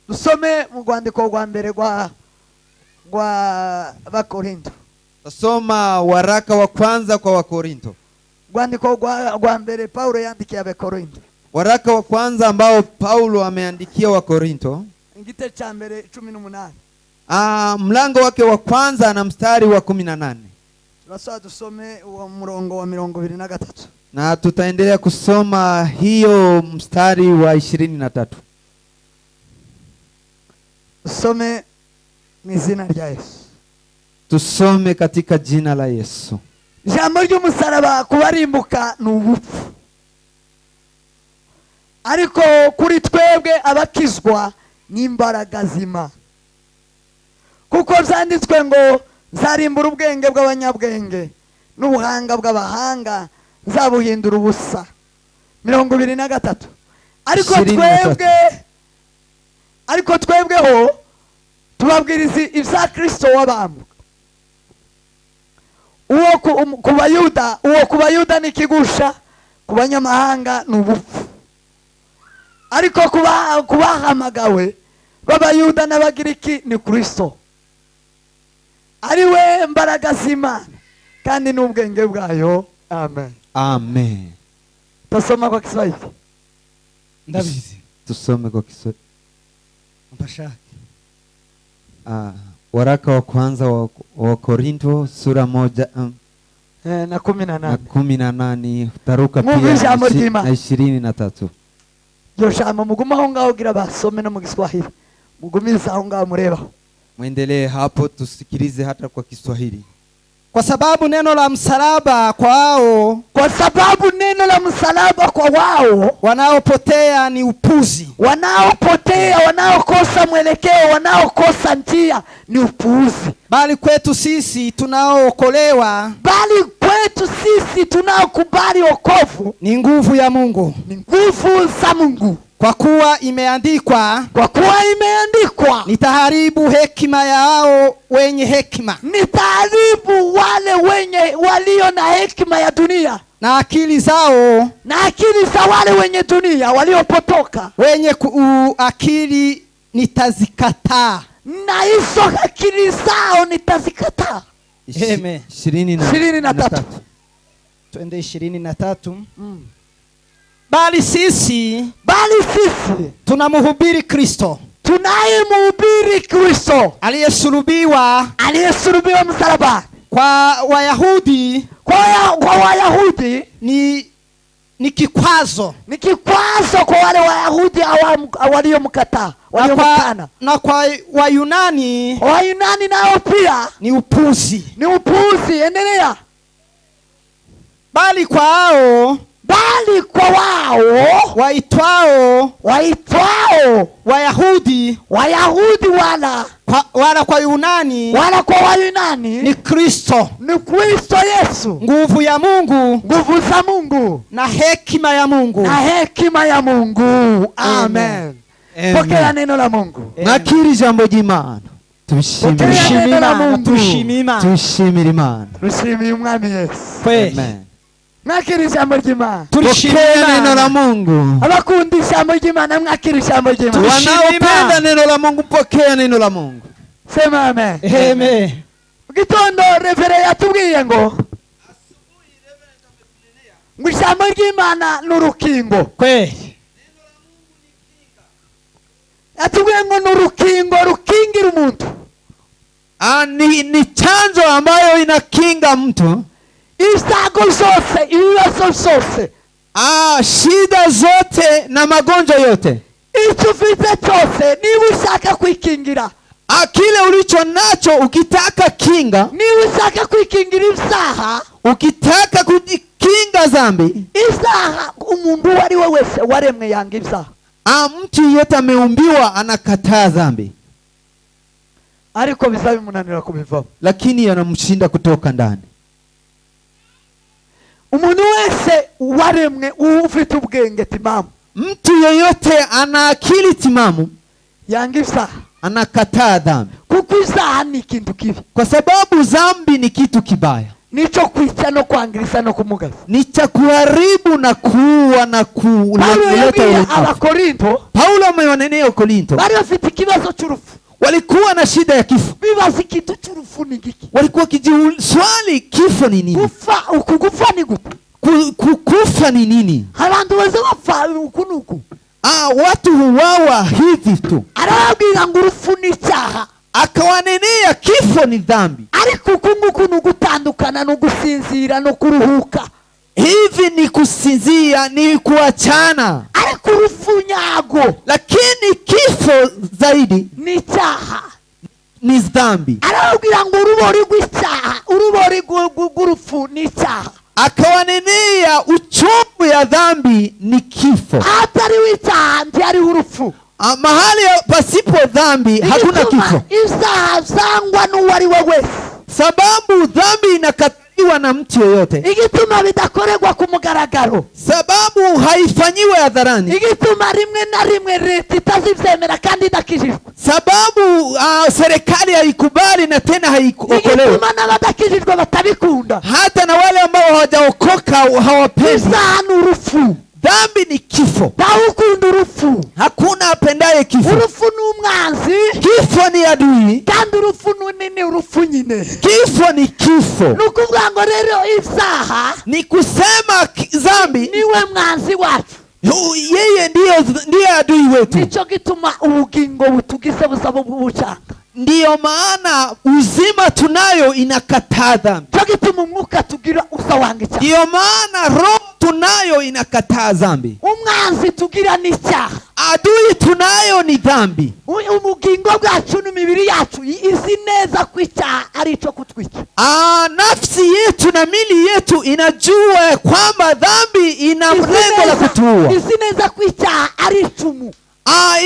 Dusome mu rwandiko rwa mbere rwa Abakorinto. Tasoma waraka wa kwanza kwa Wakorinto. Rwandiko rwa mbere Paulo yandikiye Abakorinto. Waraka wa kwanza ambao Paulo ameandikia Wakorinto. Igice cha mbere 18. Mlango wake wa kwanza na mstari wa 18. Turasaba dusome uwo murongo wa 23. Na tutaendelea kusoma hiyo mstari wa 23. Tusome mizina rya Yesu. Tusome katika jina la Yesu. Jambo ry'umusaraba kubarimbuka n'ubupfu. Ariko kuri twebwe abakizwa n'imbaraga z'Imana. Kuko byanditswe ngo zarimbura ubwenge bw'abanyabwenge n'ubuhanga bw'abahanga zabuhindura ubusa. 23. Ariko twebweho tubabwiriza ibya Kristo wabambwe. Uwo ku Bayuda ni kigusha, ku banyamahanga n'ubupfu. Ariko kubahamagawe b'Abayuda n'Abagiriki ni Kristo, ari we mbaraga z'Imana kandi n'ubwenge bwayo. Amen. Amen. Tusoma kwa Kiswahili. Ndabizi. Tusome kwa Kiswahili. Mpashaki. Waraka wa kwanza wa Wakorinto sura 1 na 18 taruka pia na 23. Yoshama muguma aho ngaho gira basome no mu Kiswahili. Mugumiza aho ngaho murebaho. Muendelee hapo tusikilize hata kwa Kiswahili. Kwa sababu neno la msalaba kwa wao wanaopotea ni upuzi. Wanaopotea, wanaokosa mwelekeo, wanaokosa njia ni upuzi. Bali kwetu sisi tunaookolewa, tunaokubali wokovu ni nguvu ya Mungu. Ni nguvu za Mungu. Kwa kuwa imeandikwa, nitaharibu hekima ya hao wenye hekima, nitaharibu wale walio na hekima ya dunia, na akili za wale wenye dunia waliopotoka. Wenye akili nitazikataa, na hizo akili zao nitazikataa. Amen. 23. Twende 23. Bali sisi tunamhubiri Kristo, tunayemhubiri Kristo aliyesulubiwa msalaba. Kwa Wayahudi ni kikwazo, kwa wale Wayahudi waliomkataa, waliomkana. Na kwa Wayunani nao pia ni upuzi. Endelea. Bali kwa wao waitwao Wayahudi wala kwa Yunani ni Kristo Yesu, nguvu ya Mungu, nguvu za Mungu na hekima ya Mungu. Amen. Pokea neno la Mungu. Nakiri jambo j'Imana. Tushimire Imana. Tushimire umwami Yesu. Amen. Mwakiri jambo ry'Imana. Pokea neno la Mungu. Abakunda ijambo ry'Imana mwakiri jambo ry'Imana. Wanaopenda neno la Mungu pokea neno la Mungu. Sema amen. Amen. Gitondo revere yatubwiye ngo ijambo ry'Imana n'urukingo. Kweli. Yatubwiye ngo n'urukingo rukingira umuntu. Ni chanzo ambayo inakinga mtu. Isago zose, ibibazo zose, shida zote na magonjwa yote. Icyo ufite cyose niba ushaka kwikingira, kile ulicho nacho ukitaka kinga, niba ushaka kwikingira ibyaha, ukitaka kujikinga dhambi, ibyaha umuntu wari we wese waremwe yanga ibyaha. Mtu yote ameumbiwa anakataa dhambi, ariko bizabimunanira kubivamo, lakini yanamshinda kutoka ndani. Umuntu wese waremwe ufite ubwenge timamu, mtu yeyote ana akili timamu, yanga ibyaha, anakataa dhambi. Kuko ibyaha ni ikintu kibi, kwa sababu dhambi ni kitu kibaya. nicho kwica no kwangiriza no kumugaza. ni cha kuharibu na kuua na Paulo kuleta yabwiye ulemavu. Abakorinto Paulo amewanenea Korinto, bari bafite ikibazo cy'urupfu. walikuwa na shida ya kifo. Bibaza ikintu cy'urupfu ni giki? Walikuwa swali, kifo ni nini? Kufa ni gute? Kufa ni nini? Abantu baza bapfa ukunuku. Watu huwawa hivi tu. Arababwira ngo urupfu ni icyaha. Akawanenea kifo ni dhambi. Ariko ukunguku ni ugutandukana no gusinzira no kuruhuka. Hivi ni kusinzia, ni kuachana. Ariko urupfu nyago, lakini kifo zaidi ni icyaha, ni dhambi. arababwira ngo urubori rw'icyaha, urubori rw'urupfu ni icyaha. Akawanenea uchungu ya dhambi ni kifo. Hatari w'icyaha ntihari urupfu. Mahali pasipo dhambi hakuna kifo. Icyaha zangwa n'uwari we wese, sababu dhambi inakataliwa na mtu yoyote. igituma bidakorerwa ku mugaragaro, sababu haifanyiwe hadharani, igituma rimwe na rimwe leta itazivyemera kandi idakijijwe, sababu serikali haikubali na tena haiokolewe, igituma n'abadakijijwe batabikunda, hata na wale ambao hawajaokoka hawapendi. Icyaha ni urupfu. Dhambi ni kifo. Ukunda urupfu. Hakuna apendaye kifo. Urupfu ni umwanzi. Kifo ni adui. Kandi urupfu ni urupfu nyine. Kifo ni kifo. Nukuvuga ngo rero icyaha ni kusema dhambi niwe mwanzi wacu. Yeye ndiye adui wetu. Nico gituma ubugingo butugize busaba bucanga. Ndiyo maana uzima tunayo inakataa dhambi. Nico gituma umwuka tugira usawanga icyaha. Ndiyo maana roho tunayo inakataa dhambi. Umwanzi tugira ni icyaha. Adui tunayo ni dhambi. Ubugingo bwacu n'imibiri yacu izi neza ko icyaha ari ico kutwica. Nafsi yetu na mili yetu inajua kwamba dhambi ina mlengo la kutuua. Izi neza ko icyaha ari icumu.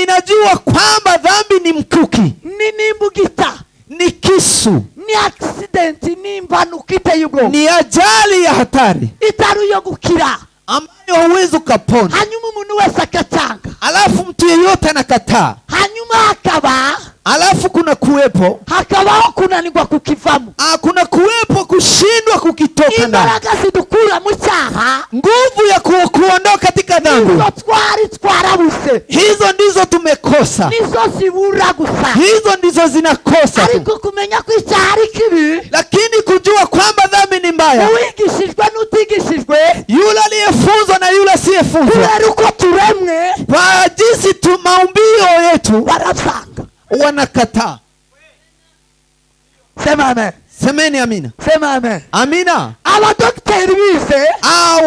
Inajua kwamba dhambi ni mkuki, ni mbugita, ni kisu, ni accident, ni impanuka iteye ubwoba, ni ajali ya hatari itari yo gukira, ambayo huwezi ukapona. Hanyuma umuntu wese akatanga, alafu mtu yeyote anakataa. Hanyuma hakaba, alafu hakabaho kunanirwa kukivamo. Kuna kuwepo kushindwa kukitoka ndani. Imbaraga zidukura mu cyaha, nguvu ya kuondoka katika dhambi, hizo twarabuse, hizo ndizo tumekosa, nizo zibura gusa, hizo ndizo zinakosa. Ariko kumenya ko icyaha ari kibi, lakini kujua kwamba dhambi ni mbaya, uwigishijwe n'utigishijwe, yule aliyefunzwa na yule asiyefunzwa, kubera uko turemwe, kwa jinsi maumbio yetu, barasanga, wanakataa. Sema amen. Semeni amina. Sema amen. Amina. Abadokteri bize,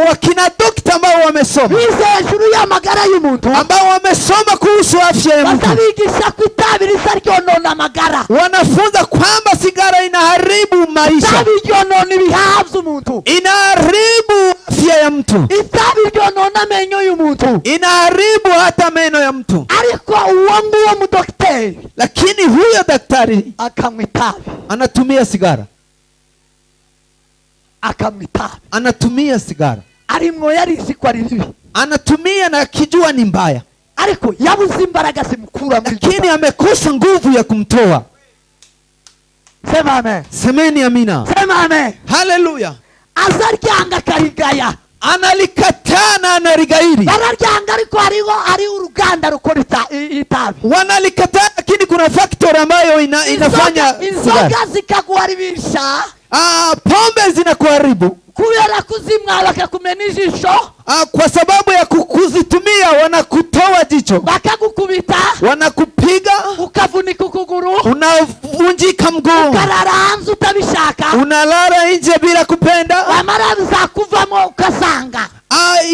wakina dokta ambao wamesoma, bize hejuru y'amagara y'umuntu, ambao wamesoma kuhusu afya ya mtu, batabigisha ko itabi risa ryonona amagara, wanafunza kwamba sigara inaharibu maisha, itabi ryonona ibihaha by'umuntu, inaharibu afya ya mtu, itabi ryonona amenyo y'umuntu, inaharibu hata meno ya mtu. Ariko uwo nguwo mudokteri, lakini huyo daktari akanywa itabi, anatumia sigara, akanywa itabi, anatumia sigara, arimwo yarizi ko ari bibi, anatumia na kijua ni mbaya, ariko yabuze imbaraga zimukura muri, lakini amekosa nguvu ya kumtoa. Sema amen. Semeni amina. Sema amen. Haleluya. Azaryanga karigaya, analikataa na anarigairi. Bararyanga ariko ari uruganda rukora itabi, wanalikataa, lakini kuna factory ambayo inafanya inzoga zikaguharibisha, pombe zinakuharibu, kubera kuzimwa bakakumena ijisho, kwa sababu ya kuzitumia wanakutoa jicho, bakagukubita, wanakupiga, ukavunika ukuguru, unavunjika mguu, ukarara hanze utabishaka, unalala nje bila kupenda, wamara bizakuvamo ukasanga,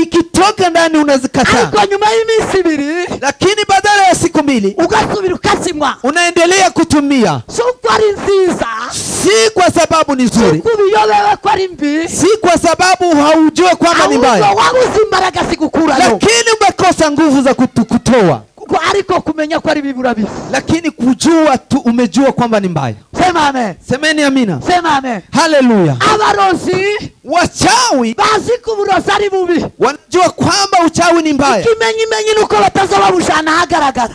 ikitoka ndani unazikataa. Ariko nyuma y'iminsi 2, lakini badala ya siku 2 ugasubira ukazimwa, unaendelea kutumia. Suko ari nziza, si kwa sababu ni nzuri, suko biyobewe ko ari mbi, si kwa sababu haujue kwamba ni mbaya, wabuze imbaraga zigukurayo, lakini umekosa nguvu za kutoa. Ariko kumenya ko ari bibura bibi, lakini kujua tu umejua kwamba ni mbaya. Sema amen. Semeni amina. Sema amen. Haleluya. Abarozi, wachawi, bazi ko uburozi ari bubi, wanajua kwamba uchawi ni mbaya. Ikimenyimenyi nuko bataza babushana hagaragara,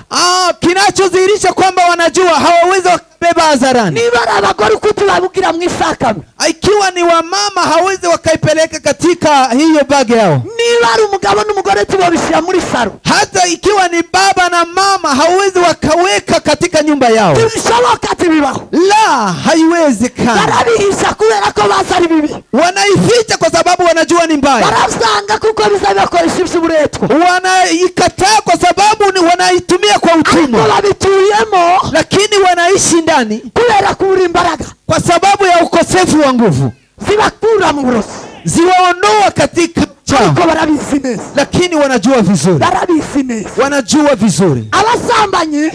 kinachodhihirisha kwamba wanajua hawawezi kubeba hadharani. niba ari abagore uko tubabwira mu isakame, Ikiwa ni wamama hawezi wakaipeleka katika hiyo bagi yao. niba ari umugabo n'umugore tubabishyira muri saro, Hata ikiwa ni baba na mama hawezi wakaweka katika nyumba yao. tibishoboka, tibibaho. La, haiwezekani. Barabihisha kubera ko bazi ari bibi, Wanaificha kwa sababu wanajua ni mbaya. barasanga kuko bizabakoresha iby'uburetwa, Wanaikataa kwa sababu wanaitumia kwa ariko utumwa, babituyemo lakini wanaishi ndani kubera kubura imbaraga, kwa sababu ya ukosefu wa nguvu. zibakura mu burozi, Ziwaondoa katika chao, ariko barabizi neza, lakini wanajua vizuri, barabizi neza. wanajua vizuri. Abasambanyi,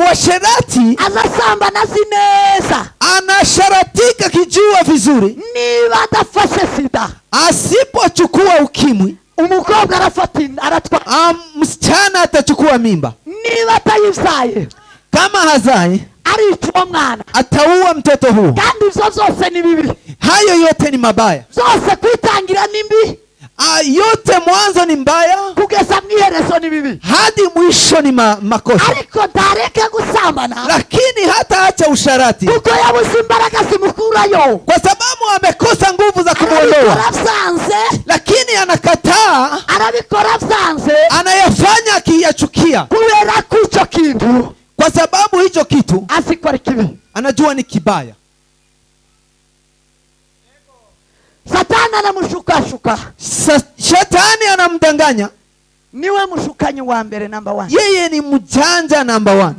Washerati azasambana azi neza, anasharatika kijua vizuri, niba adafashe sida, asipochukua ukimwi, umukobwa arafata inda aratwara, msichana atachukua mimba. niba atayibyaye Kama hazai, arica uwo mwana, ataua mtoto huo. kandi ibyo zose ni bibi, Hayo yote ni mabaya. zose kwitangira ni mbi, Yote mwanzo ni mbaya, kugeza mu iherezo ni bibi, hadi mwisho ni makosa. ariko ntareke gusambana Lakini hata acha usharati kuko yabuze imbaraga zimukurayo, kwa sababu amekosa nguvu za arabikora kumwondoa, byanze, lakini anakataa, arabikora byanze, anayafanya akiyachukia, kubera ko icyo kintu kwa sababu hicho kitu azikora kibi. anajua ni kibaya. Satani anamushukashuka, Shetani anamdanganya. niwe mushukanyi wa mbere, namba 1. Yeye ni mjanja namba 1.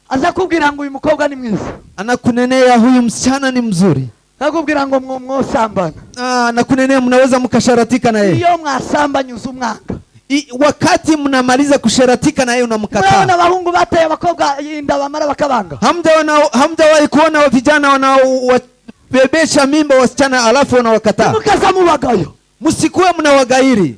Aza kubwira ngo uyu mukobwa ni mwiza, Anakunenea huyu msichana ni mzuri. akubwira ngo mwosambana, Anakunenea mnaweza mkasharatika na yeye. iyo mwasambanye uza umwanga. Wakati mnamaliza kusharatika na yeye unamkataa. Mwana abahungu bateye abakobwa inda bamara bakabanga, Hamjawahi kuona vijana wanaobebesha mimba wasichana alafu wanawakataa? mukaza mubagayo, Msikuwe mnawagairi.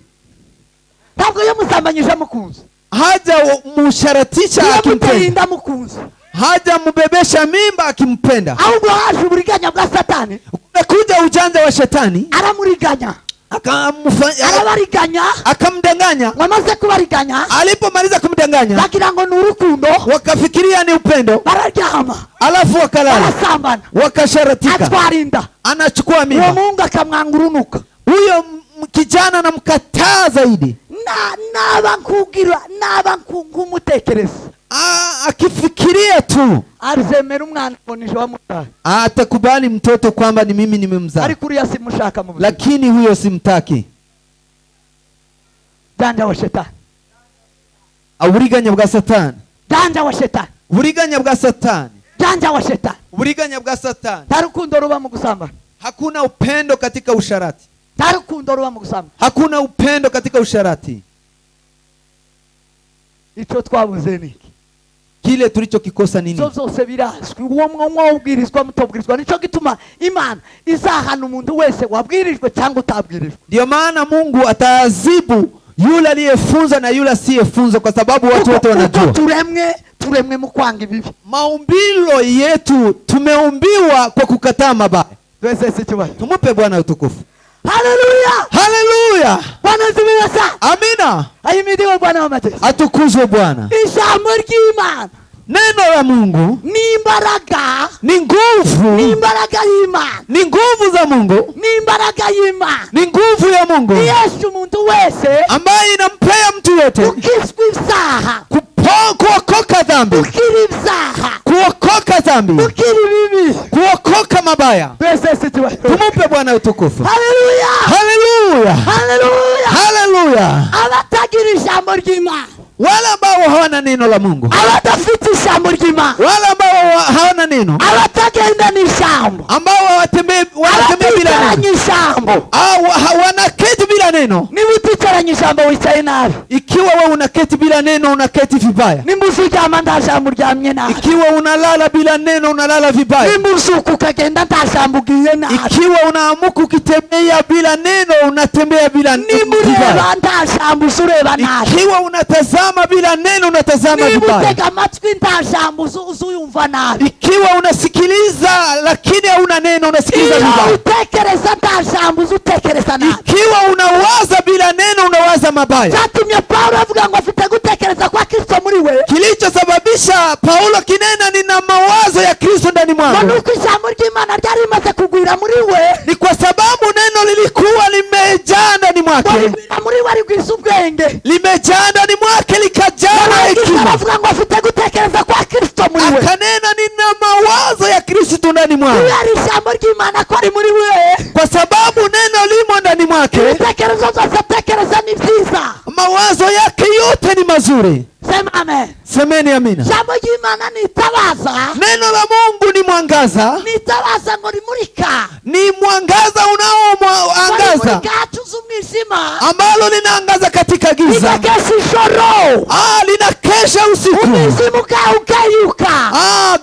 ntabwo iyo musambanyije mukunzi, Haja musharatisha iyo muteye akimpenda, inda mukunzi, haja mubebesha mimba akimpenda. ahubwo haje uburiganya bwa Satani, Kuja ujanja wa shetani aramuriganya, akamfanya, arabariganya, akamdanganya. wamaze kubariganya, Alipomaliza kumdanganya, bagira ngo ni urukundo, wakafikiria ni upendo, bararyama, alafu wakalala, barasambana, wakasharatika, atwara inda, anachukua uwo mimba. muhungu akamwanga urunuka. Huyo kijana anamkataa zaidi, naba nkumutekereza, akifikiria tu arzemera umwana bonije wamutaye, atakubali mtoto kwamba ni mimi nimemzaa, ariko uriya simushaka mu buzima. lakini huyo simtaki. Janja wa shetani, Uburiganya bwa Satani, janja wa shetani, uburiganya bwa Satani, janja wa shetani. uburiganya bwa Satani. Nta rukundo ruba mu gusambana, Hakuna upendo katika usharati, nta rukundo ruba mu gusambana. hakuna upendo katika usharati. Icyo twabuze ni iki? Kile tulichokikosa nini? Zo zose birazwi, uwo mwabwirizwa mutobwirizwa. Nico gituma Imana izahana umuntu wese wabwirijwe cyangwa utabwirijwe. Ndio maana Mungu ataadhibu yule aliyefunza na yule asiyefunza, kwa sababu watu wote wanajua. Turemwe mu kwanga ibibi. Maumbilo yetu tumeumbiwa kwa kukataa mabaya. Tumupe Bwana utukufu. Haleluya! Haleluya! Bwana asifiwe sana. Amina. Ahimidiwe Bwana wa majeshi. Atukuzwe Bwana. Ijambo ry'Imana Neno la Mungu ni imbaraga, ni nguvu, ni imbaraga y'Imana, ni nguvu za Mungu, ni imbaraga y'Imana, ni nguvu ya Mungu ni Yesu umuntu wese ambaye inampea mtu yote ukizwa ibyaha, kuokoka dhambi, ukiri ibyaha, kuokoka dhambi, ukiri bibi, kuokoka mabaya. Tumupe Bwana utukufu. Haleluya! Haleluya! Haleluya! Haleluya! Abatagira ijambo ry'Imana, Wale ambao hawana neno la Mungu, abadafite ijambo ry'Imana, wale ambao hawana neno, abatagenda n'ijambo, ambao wanatembea bila neno, ijambo, wanaketi bila neno. niba uticaranye ijambo wicaye nabi. Ikiwa wewe unaketi bila neno, unaketi vibaya. Nimba uryama nta jambo uryamye nabi. Ikiwa unalala bila neno, unalala vibaya. Nimba uzuka ukagenda nta jambo ugiye nabi. Ikiwa unaamuka ukitembea bila neno, unatembea bila neno nimba vibaya. ureba nta jambo ureba nabi. Ikiwa unatazama bila neno, unatazama nimba vibaya. utega amatwi nta jambo uzuyumva nabi. Ikiwa unasikiliza lakini hauna neno, unasikiliza iyo vibaya. utekereza nta jambo utekereza nabi. Ikiwa unawaza bila neno, unawaza mabaya. cyatumye Paulo avuga ngo afite gutekereza kwa Kristo muri we. Kilichosababisha Paulo kinena nina mawazo ya Kristo ndani mwangu, nuko ijambo ry'Imana ryari rimaze kugwira muri we, ni kwa sababu neno lilikuwa limejaa ndani mwake, muri we rigwiza ubwenge, limejaa ndani mwake likajaa hekima. avuga ngo afite gutekereza kwa Kristo muri we, akanena nina mawazo ya Kristo ndani mwangu. yari ijambo ry'Imana ko ari muri we, kwa sababu neno limo ndani mwake, ibitekerezo byose atekereza ni byiza, mawazo yake yote ni mazuri. Sema amen. Semeni amina. Jambo ry'Imana ni tabaza. Neno la Mungu ni mwangaza. Ni tabaza ngo limurika. Ni mwangaza unaoangaza, ambalo linaangaza katika giza. Linakesha usiku.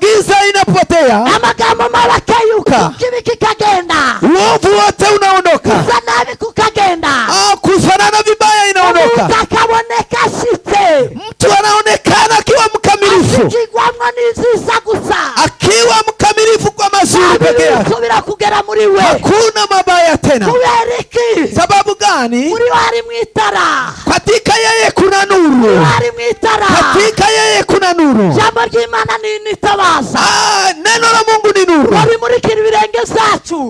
Giza inapotea. Amagambo mabi akayuka. Kibi kikagenda. Uovu wote unaondoka. Nabi kukagenda. Kufanana vibaya inaondoka. Mtu anaonekana akiwa mkamilifu, akiwa mkamilifu kwa mazuri peke yake, hakuna mabaya tena. Sababu gani? Katika yeye kuna nuru, katika yeye kuna nuru. Neno la Mungu ni nuru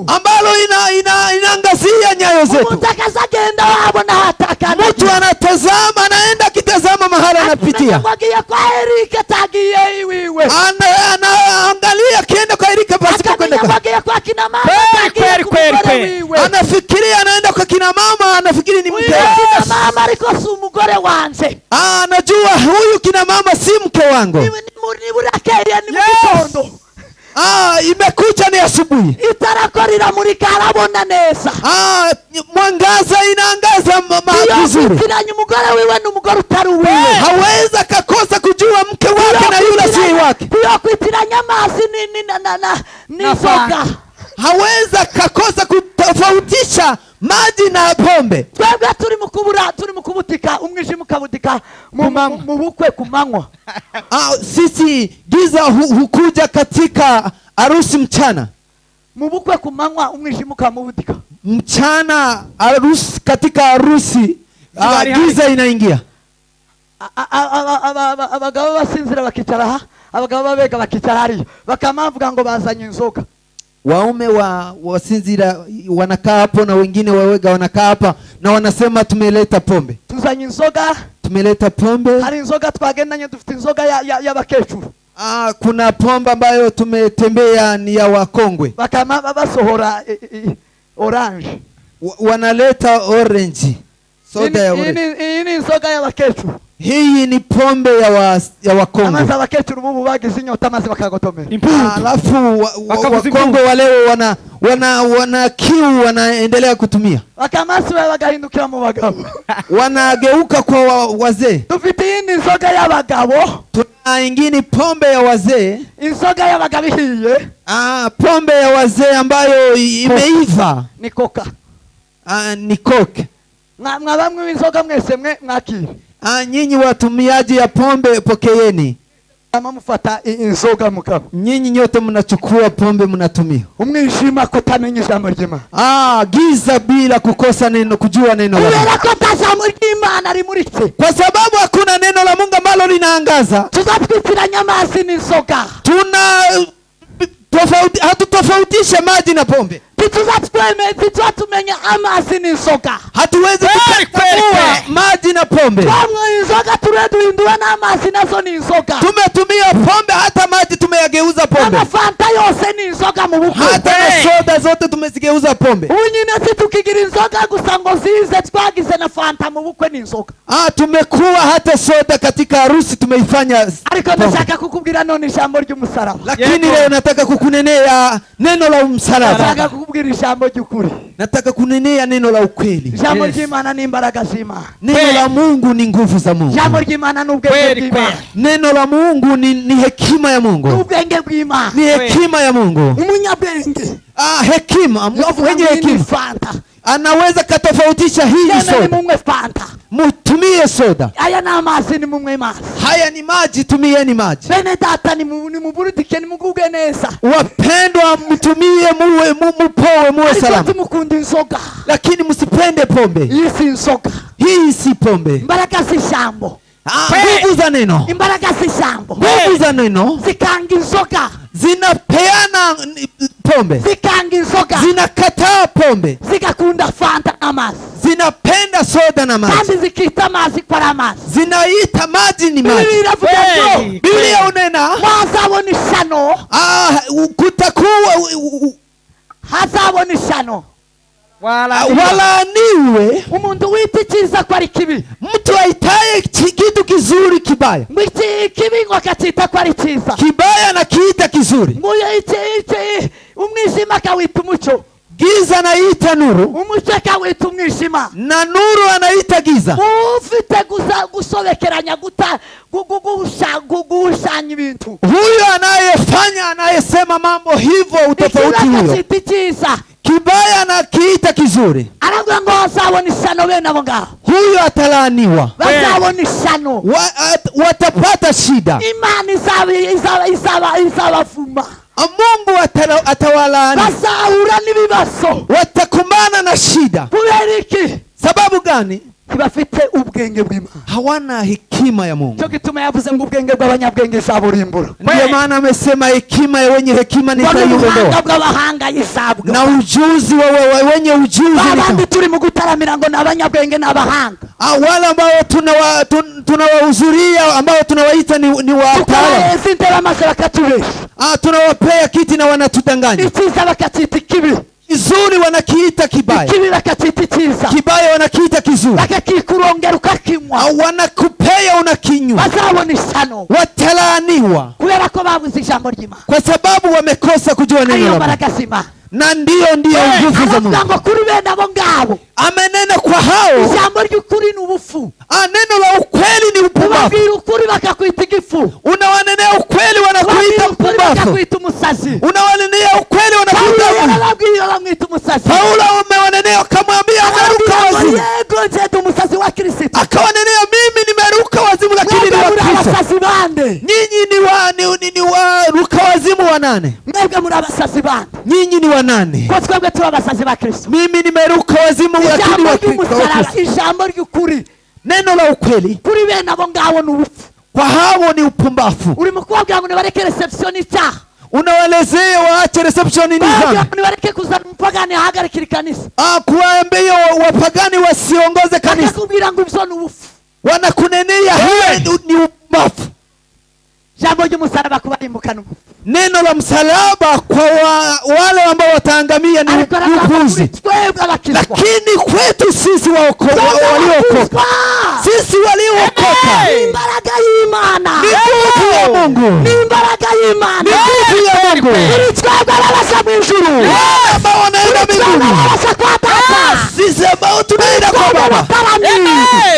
ambalo inaangazia nyayo zetu. Mtu anatazama, anaenda kitazama mahali anapitia, anaangalia kienda kwa Erika pasipo kwenda kwa kweli. Anafikiria anaenda kwa kina mama, anafikiri ni mke wake. Anajua huyu kina mama si mke wangu. Imekucha ni asubuhi. Mwangaza inaangaza vizuri. Hawezi kakosa kujua mke wake na yule si wake. Hawezi kakosa kutofautisha maji na pombe. Turi mukubutika umwijima ukabutika mu bukwe kumanywa. Sisi giza hukuja katika harusi mchana. Mu bukwe kumanywa umwijima ukamubutika. Mchana harusi, katika harusi giza inaingia. Abagabo basinzira bakicara, abagabo babega bakicara hariyo, bakamavuga ngo bazanye inzoga. Waume wasinzira wanakaa hapo na wengine wawega wanakaa hapa na wanasema tumeleta pombe. Tuzanye inzoga. Tumeleta pombe. Hari inzoga twagendanye, dufite inzoga ya bakecuru. Kuna pombe ambayo tumetembea ni ya wakongwe. Bakama basohora orange. Wanaleta orange. Soda ya orange. Hii ni inzoga ya bakecuru. Hii ni pombe ya wakongwe. Amaza bakecuru bubu bagize inyota maze bakagotomera. Alafu wakongwe wale wana kiu wanaendelea kutumia. Bakamasi bagahindukira mu bagabo. Wanageuka kwa wazee. Dufite hii inzoga ya bagabo. Tuna ingine pombe ya wazee. Inzoga ya bagabo hiye. Pombe ya wazee ambayo imeiva. Ni coca. Ni coke. Mwabamwe inzoga mwese mwakiri. Nyinyi watumiaji ya pombe pokeeni. Kama mfata inzoga mukabo. Nyinyi nyote mnachukua pombe mnatumia. Umwijima kutamenya ijambo ry'Imana. Giza bila kukosa neno, kujua neno la Mungu. Ijambo ry'Imana rimuritse. Kwa sababu hakuna neno la Mungu ambalo linaangaza. Tuzapitira nyamazi n'inzoga. Hatutofautishe maji na pombe. Tumenya amazi n'inzoga. Hatuwezi kutofautisha maji na pombe. Inzoga tureduhindura n'amazi nazo ni inzoga. Tumetumia pombe, hata maji tumeyageuza pombe. Fanta yose ni inzoga mu bukwe. Hata soda zote tumezigeuza pombe. Unyine situkigira inzoga gusa ngo zize, twagize na fanta mu bukwe ni inzoga. Tumekuwa hata soda katika harusi tumeifanya. Ariko ndashaka kukubwira none ijambo ry'umusaraba. Lakini leo nataka kukunenea neno la msalaba. Nataka kukubwira ijambo ry'ukuri. Nataka kunenea neno la ukweli. Ijambo ry'Imana ni imbaraga z'Imana. Neno la Mungu ni nguvu za Mungu. Ijambo ry'Imana ni ubwenge bw'Imana. Neno la Mungu ni hekima ya Mungu. Ni ubwenge bw'Imana. Ni hekima ya Mungu. Umunyabwenge. Hekima, mwenye hekima. Fanta. anaweza katofautisha hii Yemwe soda. nimumwe fanta. Mutumie soda. Aya ni amazi nimumwe mazi. Haya ni maji, tumieni maji. Bene data nimuburudike nimuguge neza. Wapendwa, mtumie mupowe muwe Ariko salama. tumukunda inzoga. Lakini msipende pombe. Iyi si inzoga. Hii si pombe. Imbaraga z'ijambo. Nguvu za neno. Imbaraga z'ijambo. Nguvu za neno Zikanga inzoga. zinapeana pombe. Zikanga inzoga. Zinakataa pombe. Zigakunda fanta n'amazi. Zinapenda soda na maji. Kandi zikita amazi kwa amazi. Zinaita maji ni maji. Biblia iravuga ngo Biblia unena hazabona ishano. Kutakuwa Hazabona ishano. walaaniwe Umuntu wita icyiza ko ari kibi. mtu aitaye kitu kizuri kibaya. Kibi ngo akacita ko ari cyiza. Kibaya na kiita kizuri. Nguyo umwijima akawita umucyo. Giza anaita nuru. Umucyo akawita umwijima. Na nuru anaita giza. Ufite gusobekeranya gushanya ibintu. Huyo anayefanya anayesema mambo hivyo utofauti huyo. Kibaya na kiita kizuri. Aravuga ngo bazabona isano bene abo ngaho. Huyo atalaaniwa. Bazabona isano. Watapata shida. Imani izabavuma. Mungu atawalaani. Bazahura n'ibibazo. Watakumbana na shida. Kubera iki? Sababu gani? Bafite ubwenge bw'Imana. Hawana hekima ya Mungu. Cyo gituma yavuze ngo ubwenge bw'abanyabwenge izaburimbura. Ndio maana amesema hekima ya wenye hekima nitaiondolea. Ubuhanga bw'abahanga izabwa. Na ujuzi wa wenye ujuzi abandi turi mu gutaramira ngo n'abanyabwenge n'abahanga. Wale ambao tunawahudhuria ambao tunawaita ni wataalamu. Sinte bamaze bakatubesha. Tunawapea kiti na wanatudanganya. Icyiza bakacita kibi. Kizuri wanakiita kibaya. Kibi bakacita cyiza. Kibaya wanakiita kizuri. Bakakikurongera ukakinywa. Wanakupea unakinywa. Bazabona isano. Watalaaniwa. Kubera ko babuze ijambo ry'Imana. Kwa sababu wamekosa kujua neno la Mungu. Na ndio nguvu za Mungu. Aravuga kuri bene abo ngabo. Amenena kwa hao. Ijambo ry'ukuri ni ubufu. Neno la ukweli ni upumbavu. Ubabwira ukuri bakakwita igifu. Unawanenea ukweli wanakuita mpumbavu. Bakakwita umusazi. Unawanenea ukweli wanakuita umusazi. Paulo umewanenea akamwambia ameruka wazimu. Yego nje umusazi wa Kristo. Akawanenea mimi nimeruka wazimu lakini ni wa Kristo. Abasazi bande. Nyinyi ni wa ruka wazimu wa nane. Mwebwe muri abasazi bande. Nyinyi ni wa nane. Kwa twebwe turi abasazi ba Kristo. Mimi nimeruka wazimu lakini wa Kristo. Ijambo ry'ukuri. Neno la ukweli. Kuri bene abo ngabo ni ubufu. Kwa hao ni upumbavu. Uri mukobwa ngo nibareke reception icyaha. Unawalezea waache reception ni dhambi. Nibareke kuzana mpagani ahagarikira kanisa. Kuwaambia wapagani wasiongoze kanisa. Akakubwira ngo ibyo ni ubufu. Wanakunenea hiyo ni upumbavu. Jambo ry'umusaraba kubarimukana ubufu. Neno la msalaba kwa wale ambao wataangamia ni upuzi. Lakini kwetu sisi waliokoka, sisi waliookoka, ni imbaraga y'Imana. Ni nguvu ya Mungu. Ni imbaraga y'Imana. Ni nguvu ya Mungu. Ni twebwe abasha mu ijuru. Ambao wanaenda mbinguni. Sisi ambao tunaenda kwa Baba.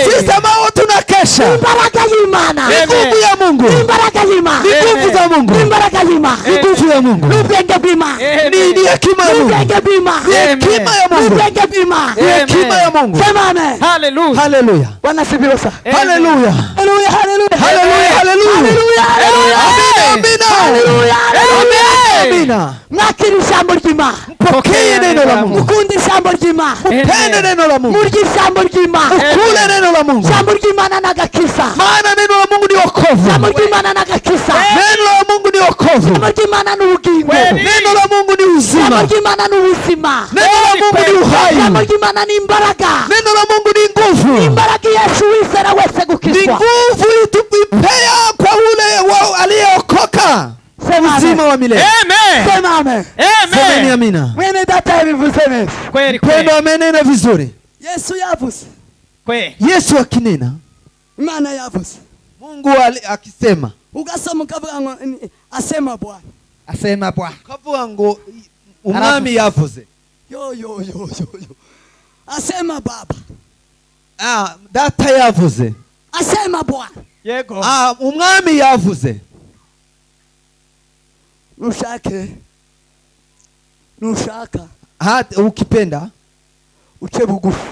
Sisi ambao tunakesha. Ni imbaraga y'Imana. Ni nguvu ya Mungu. Ni imbaraga y'Imana. Ni nguvu za Mungu. Ni imbaraga y'Imana. Ni nguvu ya Mungu. Ni ubwenge bw'Imana. Ni hekima ya Mungu. Ni ubwenge bw'Imana. Ni hekima ya Mungu. Ni ubwenge bw'Imana. Ni hekima ya Mungu. Sema amen. Hallelujah. Hallelujah. Bwana sifiwe sana. Hallelujah. Hallelujah. Hallelujah. Hallelujah. Hallelujah. Amina. Hallelujah. Amina. Mwakira ijambo ry'Imana. Mpokee neno la Mungu. Mukunda ijambo ry'Imana. Mpende neno la Mungu. Murya ijambo ry'Imana. Ukule neno la Mungu. Ijambo ry'Imana n'agakiza. Maana neno la Mungu ni wokovu. Ijambo ry'Imana n'agakiza. Neno la Mungu ni wokovu. Ijambo ry'Imana ni ubugingo. Neno la Mungu ni uzima. Ijambo ry'Imana ni ubuzima. Neno la Mungu ni uhai. Ijambo ry'Imana ni imbaraga. Neno la Mungu ni nguvu. Imbaraga Yesu wizera wese Ni gukizwa. nguvu itupea kwa ule aliyeokoka. Uzima wa milele. Amen. Sema amen. Semeni amina. Mwene data yabivuze neza. Kweli Pendo kweli. amenena vizuri. Yesu yavuze. Kweli. Yesu akinena, Imana yavuze. Mungu akisema. Ugasoma ukavuga ngo asema Bwana. Asema Bwana. Kavuga ngo umwami yavuze. Yo. Asema Baba. Data yavuze. Asema Bwana. Yego. Umwami yavuze. Nushaka. Ukipenda uce bugufi,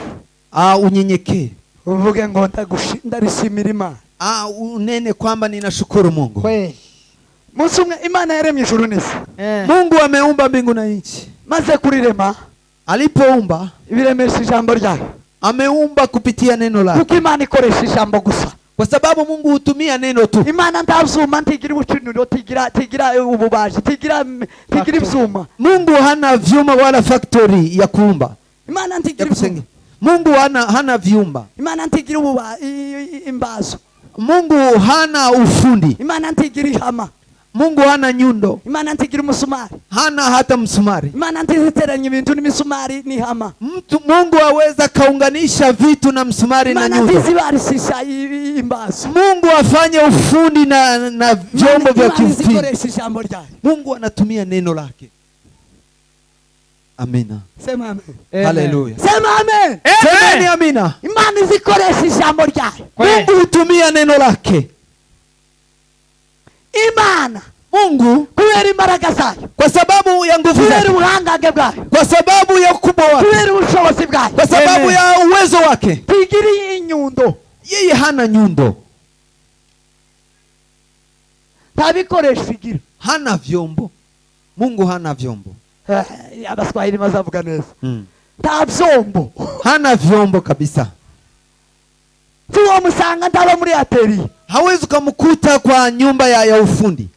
unyenyekee, uvuge ngo ndarishimira Imana. unene kwamba ninashukuru Mungu. Kweli munsi umwe Imana yaremye ijuru n'isi. Mungu ameumba mbingu na nchi. Maze kurirema, Alipoumba ibiremesha ijambo ryayo. ameumba kupitia neno lake, kuko Imana ikoresha ijambo gusa. kwa sababu Mungu hutumia neno tu. Imana ntavyuma, ntigira ubuciniro, tigira ububaji, tigira ivyuma. Mungu hana vyuma wala factory ya kuumba. Imana ntigira ivyuma. Mungu hana vyumba. Imana ntigira imbazo. Mungu hana ufundi. Imana ntigira ihama. Mungu hana nyundo. Imana ntigira umusumari. Hana hata msumari. Imana ntiziteranya ibintu n'imisumari n'ihama. Mungu aweza kaunganisha vitu na msumari na nyundo. Imana ntizibarisisha imbazo. Mungu afanye ufundi na vyombo vya kiufundi. Mungu anatumia neno lake. Amina. Sema amen. Haleluya. Sema amen. Semeni amina. Imana izikoresha ijambo ryayo. Mungu hutumia neno lake. Imana, Mungu kubera imbaraga zayo, kwa sababu ya nguvu kubera zake, ubuhangange bwayo, kwa sababu ya ukubwa wake, kubera ubushobozi bwayo, kwa sababu ya uwezo wake, tigiri inyundo. yeye hana nyundo, ntabikoresha igira, hana vyombo. Mungu hana vyombo. Abaswahili bazavuga neza. Nta vyombo, hana vyombo kabisa. tuwo musanga ndaba muri ateri, hawezi kumkuta kwa nyumba ya ufundi.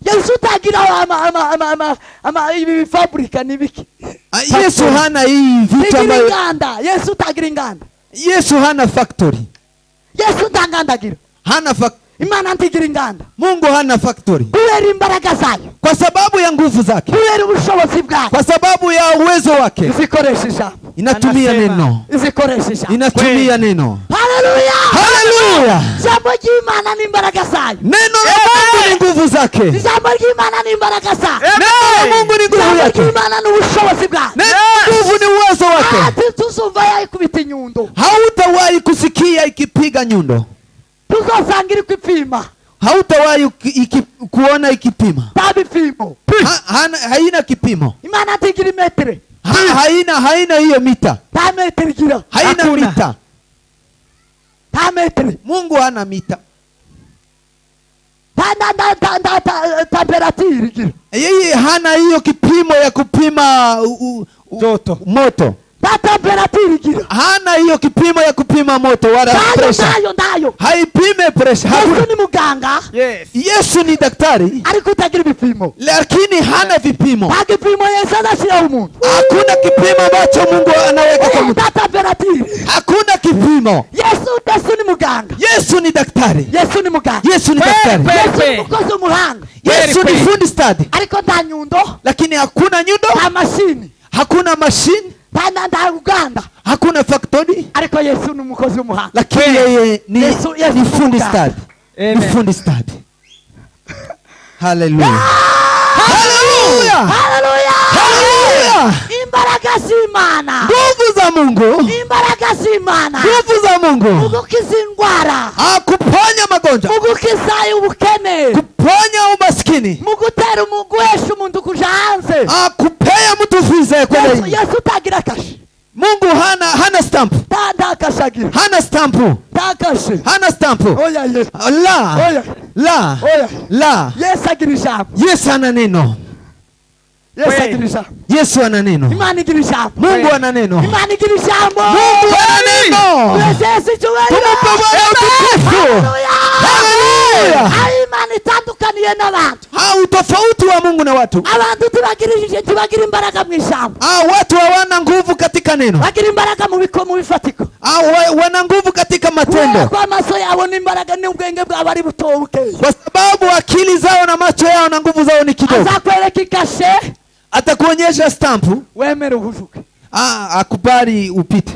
Yesu tagira ibi fabrika nibiki. Yesu hana hii vitu ambayo inganda. Yesu tagira inganda. Yesu hana factory. Yesu ntangandagira. Hana factory. Imana ntigira inganda. Mungu hana factory. Kubera imbaraga zayo, kwa sababu ya nguvu zake, kubera ubushobozi bwayo, kwa sababu ya uwezo wake, izikoresha ijambo. Inatumia neno. Izikoresha ijambo. Inatumia neno. Haleluya. Haleluya. Jambo ry'Imana ni imbaraga zayo. Neno la Mungu ni nguvu zake. Jambo ry'Imana ni imbaraga zayo. Neno la Mungu ni nguvu yake. Jambo ry'Imana ni ubushobozi bwayo. Nguvu ni uwezo wake. Tuzumva yayikubita inyundo. Hautawahi kusikia ikipiga nyundo. Tuzosanga iri kwipima. Hautawahi kuona ikipima. Tabipimo. Haina kipimo. Imana tigira metre. Haina hiyo mita. Ta metre gira. Haina mita. Ta metre. Mungu hana mita. Temperature gira. Yeye hana hiyo kipimo ya kupima moto. Ta temperature gira. Hana hiyo kipimo ya kupima moto wala pressure. Ndayo. Haipime pressure. Yesu ni muganga. Yes. Yesu ni daktari. Ariko utagira ibipimo. Lakini hana vipimo. Ta kipimo Yesu anashira umuntu. Hakuna kipimo ambacho Mungu anaweka kwa mtu. Ta temperature. Hakuna kipimo. Yesu ni muganga. Yesu ni daktari. Yesu ni muganga. Yesu ni daktari. Yesu ni mukozi w'umuhanga. Yesu ni fundi stadi. Ariko nta nyundo. Lakini hakuna nyundo. Ta mashini. Hakuna mashini. Nta uganda. Hakuna factory. Ariko Yesu ni mukozi w'umuhanga. Lakini yeye ni fundi stadi. Ni fundi stadi. Haleluya. Haleluya. Haleluya. Haleluya. Imbaraga z'Imana. Nguvu za Mungu. Imbaraga z'Imana. Nguvu za Mungu. Mugukiza indwara. Kuponya magonjwa. Mugukiza ubukene. Kuponya umaskini. Mugutera guhesha umuntu kuja hanze. Kupea mtu visa ya kwenda nje. Yesu tagira kashi. Mungu hana stamp. Tanda kashagira. Hana stamp. Takashi. Hana stamp. Oya Yesu. La. Oya. La. Oya. La. Yesu agira ijambo. Yesu ana neno. Yesu agira ijambo. Yesu ana neno. Imana igira ijambo. Mungu ana neno. Imana igira ijambo. Mungu ana neno. Yesu tuwele. Haleluya. Haleluya. Imana itandukaniye n'abantu. Utofauti wa Mungu na watu. Abantu tubagira imbaraga mu ijambo. Watu hawana nguvu katika neno. Bagira imbaraga mu bifatiko. Wana nguvu katika matendo. Kwa maso yabo n'imbaraga n'ubwenge bwabo ari butobuke. Kwa sababu akili zao na macho yao na nguvu zao ni kidogo. Azakwereka ikashe. Atakuonyesha stampu. Wemere uhuzuke. Akubali upite.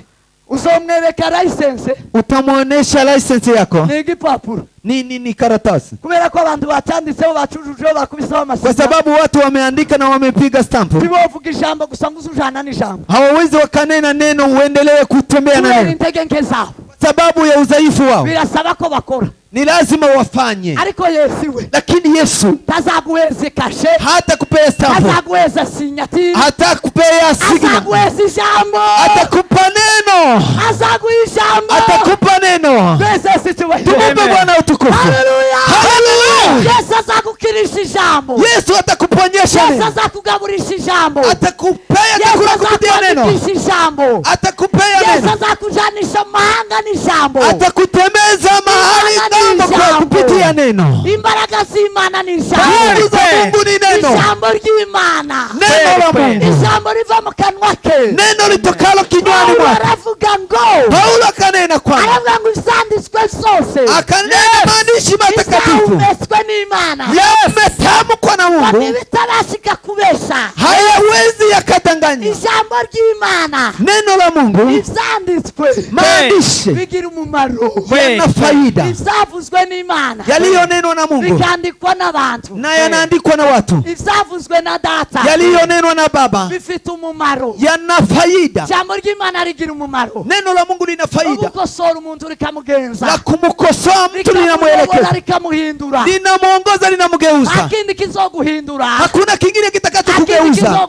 Uzomwereka license. Utamuonesha license yako. Ni igipapuro. Ni karatasi. Kubera ko abantu bacanditseho bacujujeho bakubisaho amashyaka. Kwa sababu watu wameandika na wamepiga stampu. Tibovuga ijambo gusa ngo uzujana n'ijambo. Hawawezi wakanena neno uendelee kutembea na neno. Intege nke zao. sababu ya udhaifu wao, birasaba ko bakora, ni lazima wafanye. ariko Yesu we Lakini Yesu tazaguheza kashe, hata kupea stampu, tazaguheza sinyatiri, hata kupea signa, azaguheza ijambo, atakupa neno, azaguha ijambo, atakupa neno. twese situwe. Tumpe Bwana utukufu. Haleluya, Haleluya. Yesu azagukirisha ijambo, Yesu atakuponyesha Yesu neno, azakugaburisha ijambo, atakupea Yesu chakula kupitia neno, azakuandikisha ijambo, atakupea Yesu neno, azakujanisha mahanga n'ijambo, atakutembeza mahali ng'ambo kwa kupitia neno. imbaraga z'Imana ni ijambo, Nguvu za Mungu ni neno, ijambo ry'Imana, neno la Mungu, ijambo riva mu kanwa ke, neno litokalo kinywani Paulo mwake. aravuga ngo, Paulo akanena kwamba, aravuga ngo ivyanditswe vyose akanena maandishi matakatifu vyahumetswe n'Imana, yametamkwa na kandi Mungu, bitabashika kubesha. hayawezi yakadanganya. Ijambo ry'Imana, Neno la Mungu, ivyanditswe maandishi bigira umumaro, yana faida, ivyavuzwe n'Imana yaliyonenwa na Mungu bikandikwa n'abantu, na yanaandikwa na watu, ivyavuzwe na data yaliyonenwa na Baba bifite umumaro. yana faida. Ijambo ry'Imana rigira umumaro, Neno la Mungu lina faida gukosora umuntu rikamugenza, la kumkosoa mtu, rikamuyobora linamwelekeza, rikamuhindura, linamwongoza, linamgeuza. akindi kizoguhindura, Hakuna kingine akindi kitakachokugeuza,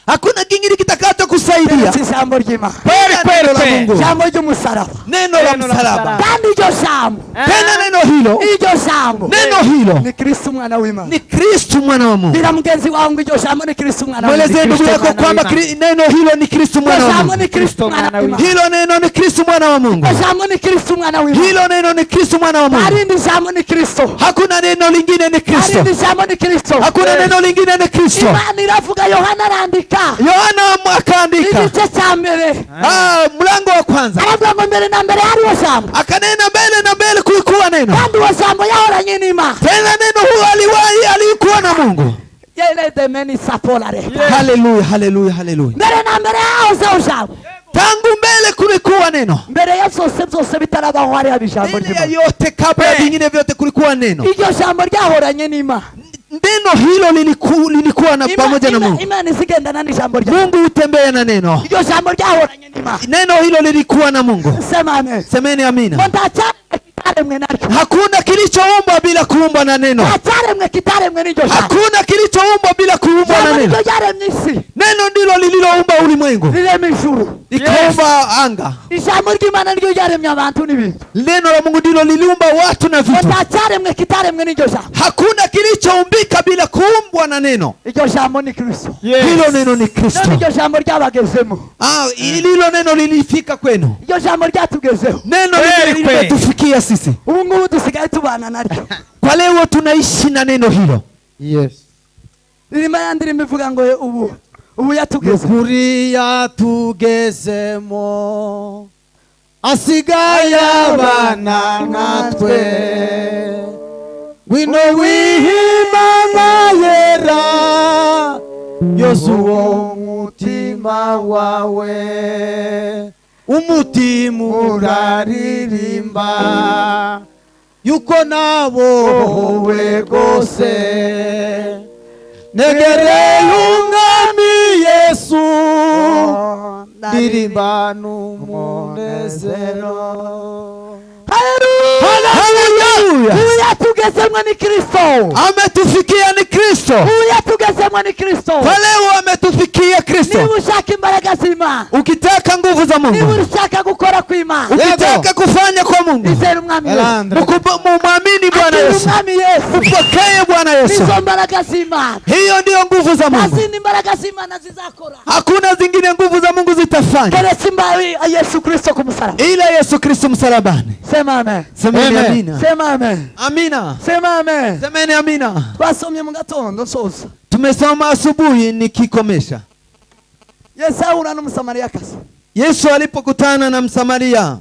hakuna kingine kitakachokusaidia. ijambo ry'Imana, Neno la Mungu, ijambo ry'umusaraba, neno la msalaba. kandi iryo jambo, Tena neno hilo, iryo jambo neno hilo ni Kristo umwana w'Imana. ni Kristo mwana wa Mungu. Bila mugenzi wangu, iryo jambo ni Kristo umwana w'Imana. Mwelezee ndugu yako kwamba neno hilo ni Kristo mwana Iryo wa jambo Mungu. ni Kristo umwana w'Imana. Hilo neno ni Kristo mwana wa Mungu. Iryo jambo ni Kristo umwana w'Imana. Hilo neno ni Kristo mwana wa Mungu. Harindi jambo ni Kristo. Hakuna neno lingine, ni Kristo. Harindi jambo ni Kristo. Hakuna neno lingine, ni Kristo. Imana iravuga, Yohana arandika Yohana akaandika igice cya mbere, mlango wa kwanza, aravuga ngo mbere na mbere hariho jambo, akanena mbele na mbele kulikuwa neno, kandi uwo jambo yahoranye n'Imana. tena neno huyo aliwahi, alikuwa na Mungu. Yele de meni sapolare. Haleluya, haleluya, haleluya. Mbere na mbere hahozeho jambo, Tangu mbele kulikuwa neno, mbere ya byose bitarabaho hariho ijambo mbele ya ry'Imana. yote, kabla ya vingine vyote kulikuwa neno. Iryo jambo ryahoranye n'Imana. Neno hilo lilikuwa na pamoja na Mungu. Imana isigendana n'ijambo ryayo. Mungu hutembea na neno. Iryo jambo ryahoranye n'Imana. Neno hilo lilikuwa na Mungu. Sema amen. Semeni amina. Kitaremwe naryo. Hakuna kilichoumbwa bila kuumbwa na neno. Kitaremwe n'iryo jambo. Hakuna kilichoumbwa bila kuumbwa na neno. Iryo ryaremye isi. Neno ndilo lililoumba ulimwengu, Rirema ijuru. likaumba anga. Ijambo ry'Imana niryo ryaremye abantu n'ibintu. Neno la Mungu ndilo liliumba watu na vitu. Kitaremwe n'iryo jambo. Hakuna kilichoumbika bila kuumbwa na neno. Iryo jambo ni Kristo. Hilo neno ni Kristo. None iryo jambo ryabagezemo. Hilo neno lilifika kwenu. Iryo jambo ryatugezeho. Neno limetufikia sisi. Ubu ngubu dusigaye tubana naryo. Kwa leo tunaishi na neno hilo. Yes. Ririmo ya ndirimbo ivuga ngo ubu yatugeze. Ukuri yatugezemo, asigaye abana natwe, wino w'Imana yera, yozuwo umutima wawe, umutima uraririmba, yuko nabohowe gose, negereye umwami Yesu, ndirimba n'umunezero. Haleluya. Ubu yatugezemo ni Kristo. Ametufikia ni Kristo. Ubu yatugezemo ni Kristo. Kwa leo ametufikia Kristo. Niba ushaka imbaraga z'Imana, Ukitaka nguvu za niba Mungu, ushaka gukora kw'Imana, ukitaka kufanya kwa Mungu, izere umwami Yesu. mumwamini Bwana Akira Yesu, umwami Yesu. mpokee Bwana Yesu. Nizo mbaraga z'Imana. Hiyo ndiyo nguvu za Mungu. Nazindi imbaraga z'Imana zizakora. Hakuna zingine nguvu za Mungu zitafanya Keretse imbaraga Yesu Kristo ku musaraba. ila Yesu Kristo msalabani. Sema amen. Semeni Amen. amina. Sema amen. Amina. Sema amen. Semeni amina. Twasomye mu gatondo soza. Tumesoma asubuhi nikikomesha. Yesu ahura n'umusamariyakazi. Yesu alipokutana na Msamaria,